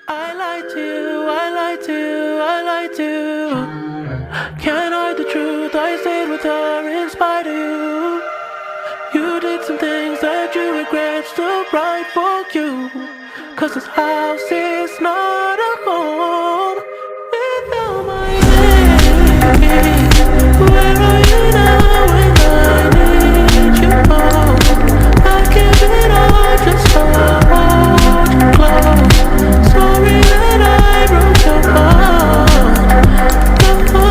I lied to you, I lied to you, I lied to you. Can't hide the truth, I stayed with her in spite of you. You did some things that you regret, still right for you. 'Cause this house is not